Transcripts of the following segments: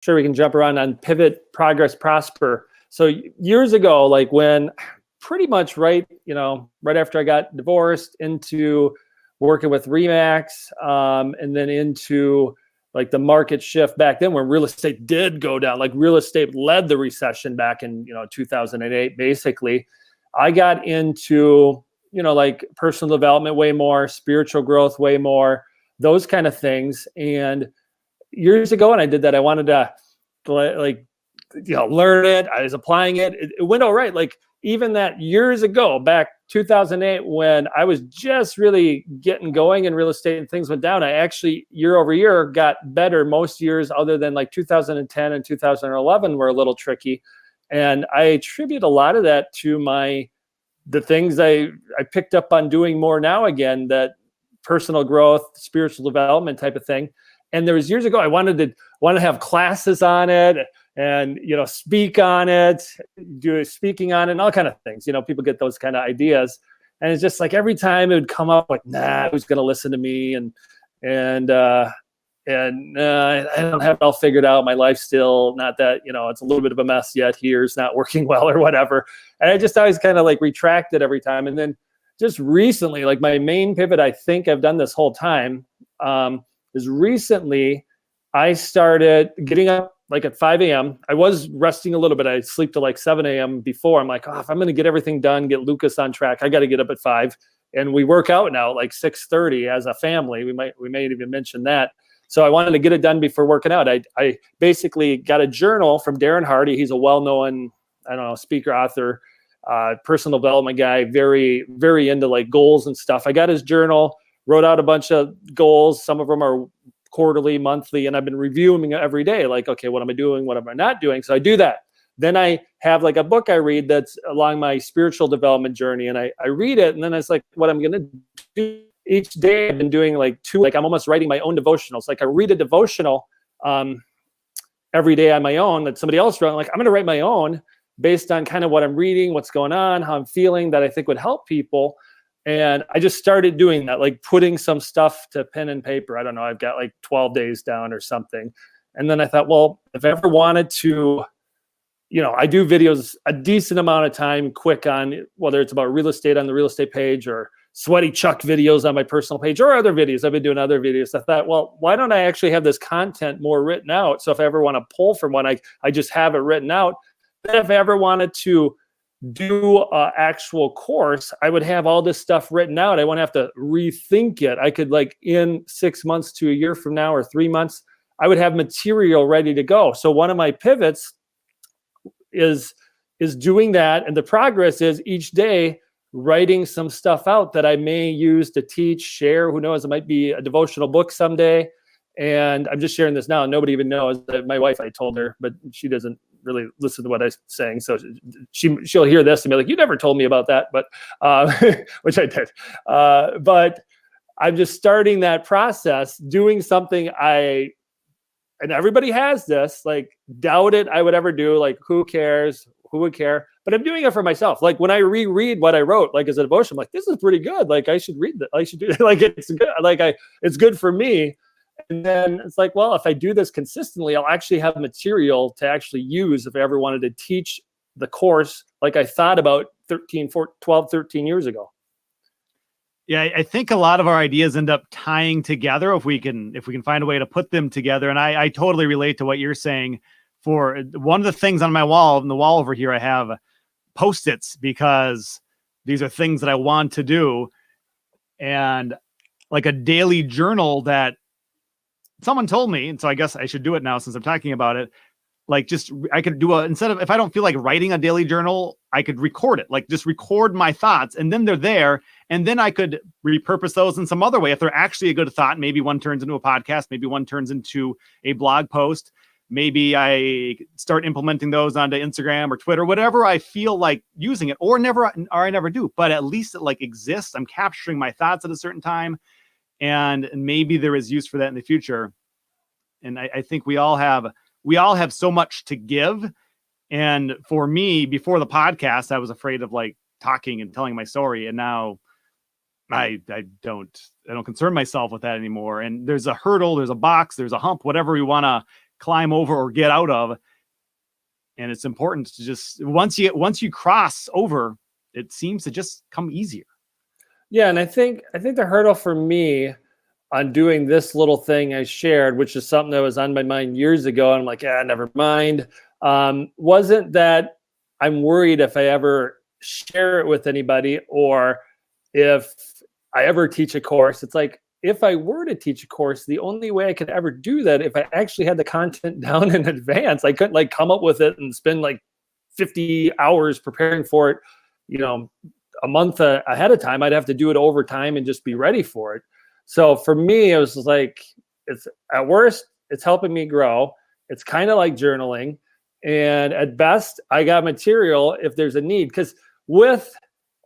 sure we can jump around on pivot, progress, prosper. So years ago, like when pretty much right after I got divorced, into working with Remax, and then into like the market shift back then when real estate did go down, like real estate led the recession back in 2008. Basically, I got into like personal development way more, spiritual growth way more, those kind of things. And years ago, when I did that, I wanted to like learn it. I was applying it. It went all right. Like even that years ago, back 2008, when I was just really getting going in real estate and things went down, I actually year over year got better. Most years other than like 2010 and 2011 were a little tricky. And I attribute a lot of that to the things I picked up on doing more now again, that personal growth, spiritual development type of thing. And there was years ago, I wanted to have classes on it and, speak on it, do speaking on it and all kind of things. People get those kind of ideas. And it's just like every time it would come up like, nah, who's going to listen to me? And I don't have it all figured out. My life's still not that, it's a little bit of a mess yet. Here's not working well or whatever. And I just always kind of like retracted every time. And then just recently, like my main pivot, I think I've done this whole time, is recently I started getting up like at 5 a.m. I was resting a little bit. I sleep till like 7 a.m. before. I'm like, if I'm going to get everything done, get Lucas on track, I got to get up at 5. And we work out now at like 6:30 as a family. We may even mention that. So I wanted to get it done before working out. I basically got a journal from Darren Hardy. He's a well-known, speaker, author, personal development guy, very, very into like goals and stuff. I got his journal, wrote out a bunch of goals. Some of them are quarterly, monthly, and I've been reviewing every day. Like, okay, what am I doing? What am I not doing? So I do that. Then I have like a book I read that's along my spiritual development journey, and I read it, and then it's like what I'm going to do each day. I've been doing like I'm almost writing my own devotionals. Like I read a devotional every day on my own that somebody else wrote. Like I'm going to write my own based on kind of what I'm reading, what's going on, how I'm feeling, that I think would help people. And I just started doing that, like putting some stuff to pen and paper. I don't know, I've got like 12 days down or something. And then I thought, well, if I ever wanted to, I do videos a decent amount of time, quick on whether it's about real estate on the real estate page or sweaty Chuck videos on my personal page or other videos. I've been doing other videos. I thought, well, why don't I actually have this content more written out? So if I ever want to pull from one, I just have it written out. Then if I ever wanted to do an actual course, I would have all this stuff written out. I wouldn't have to rethink it. I could like in 6 months to a year from now or 3 months, I would have material ready to go. So one of my pivots is doing that. And the progress is each day writing some stuff out that I may use to teach, share. Who knows? It might be a devotional book someday. And I'm just sharing this now. Nobody even knows that my wife, I told her, but she doesn't really listen to what I'm saying. So she'll hear this and be like, you never told me about that, but which I did. But I'm just starting that process, doing something and everybody has this, like doubt it I would ever do. Like, who cares? Who would care? But I'm doing it for myself. Like when I reread what I wrote, like as a devotion, I'm like, this is pretty good. Like I should read that. I should do it. Like it's good. Like it's good for me. And then it's like, well, if I do this consistently, I'll actually have material to actually use if I ever wanted to teach the course like I thought about 12, 13 years ago. Yeah, I think a lot of our ideas end up tying together if we can find a way to put them together. And I totally relate to what you're saying. For one of the things on my wall, on the wall over here, I have Post-its because these are things that I want to do. And like a daily journal that someone told me, and so I guess I should do it now since I'm talking about it. Like I could do instead of, if I don't feel like writing a daily journal, I could record it, like just record my thoughts and then they're there. And then I could repurpose those in some other way. If they're actually a good thought, maybe one turns into a podcast, maybe one turns into a blog post. Maybe I start implementing those onto Instagram or Twitter, whatever I feel like using it, or I never do, but at least it like exists. I'm capturing my thoughts at a certain time. And maybe there is use for that in the future. And I think we all have so much to give. And for me, before the podcast, I was afraid of like talking and telling my story. And now I don't concern myself with that anymore. And there's a hurdle, there's a box, there's a hump, whatever we want to climb over or get out of. And it's important to just, once you cross over, it seems to just come easier. Yeah. And I think the hurdle for me on doing this little thing I shared, which is something that was on my mind years ago, and I'm like, never mind, wasn't that I'm worried if I ever share it with anybody, or if I ever teach a course. It's like, if I were to teach a course, the only way I could ever do that if I actually had the content down in advance. I couldn't like come up with it and spend like 50 hours preparing for it, a month ahead of time. I'd have to do it over time and just be ready for it. So for me, it was like, it's at worst, it's helping me grow. It's kind of like journaling. And at best, I got material if there's a need. Because with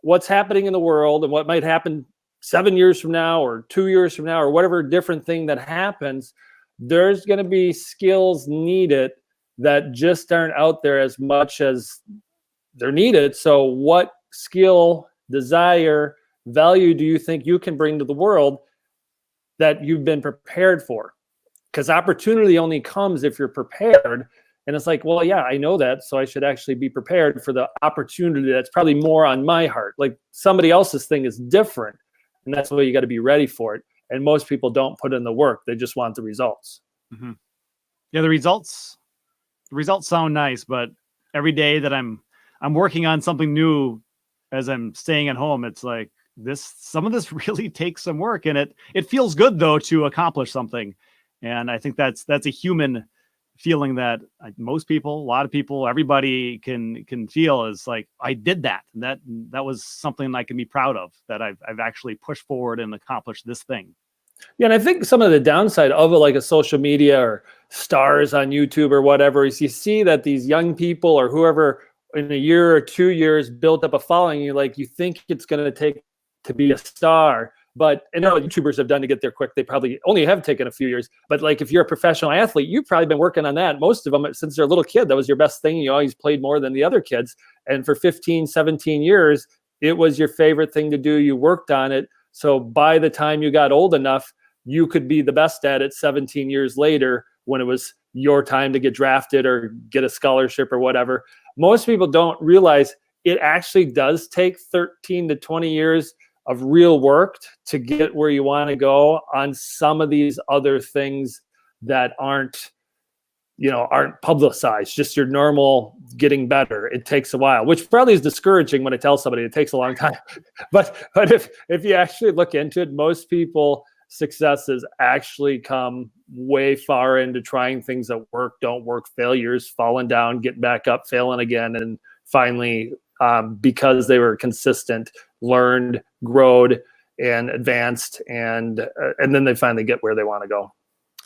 what's happening in the world and what might happen 7 years from now or 2 years from now or whatever different thing that happens, there's going to be skills needed that just aren't out there as much as they're needed. So what skill, desire, value do you think you can bring to the world that you've been prepared for? Because opportunity only comes if you're prepared. And it's like, well, yeah, I know that, so I should actually be prepared for the opportunity that's probably more on my heart. Like somebody else's thing is different, and that's why you got to be ready for it. And most people don't put in the work; they just want the results. Mm-hmm. Yeah, the results sound nice, but every day that I'm working on something new as I'm staying at home, it's like some of this really takes some work, and it feels good though to accomplish something. And I think that's a human feeling that most people, a lot of people, everybody can feel, is like, I did that. And that was something I can be proud of, that I've actually pushed forward and accomplished this thing. Yeah. And I think some of the downside of it, like a social media or stars on YouTube or whatever, is you see that these young people or whoever in a year or 2 years built up a following. You think it's going to take to be a star. But I know YouTubers have done to get there quick. They probably only have taken a few years. But like if you're a professional athlete, you've probably been working on that. Most of them, since they're a little kid, that was your best thing. You always played more than the other kids. And for 15, 17 years, it was your favorite thing to do. You worked on it. So by the time you got old enough, you could be the best at it 17 years later when it was your time to get drafted or get a scholarship or whatever. Most people don't realize it actually does take 13 to 20 years of real work to get where you want to go on some of these other things that aren't publicized, just your normal getting better. It takes a while, which probably is discouraging when I tell somebody it takes a long time. but if you actually look into it, most people successes actually come way far into trying things that work, don't work, failures, falling down, getting back up, failing again, and finally, because they were consistent, learned, growed, and advanced, and then they finally get where they want to go.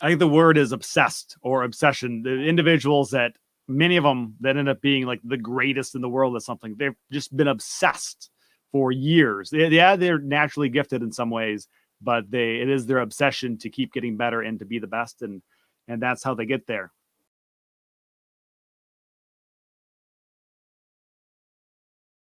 I think the word is obsessed or obsession. The individuals that, many of them that end up being like the greatest in the world at something, they've just been obsessed for years. They're naturally gifted in some ways, but it is their obsession to keep getting better and to be the best, and that's how they get there.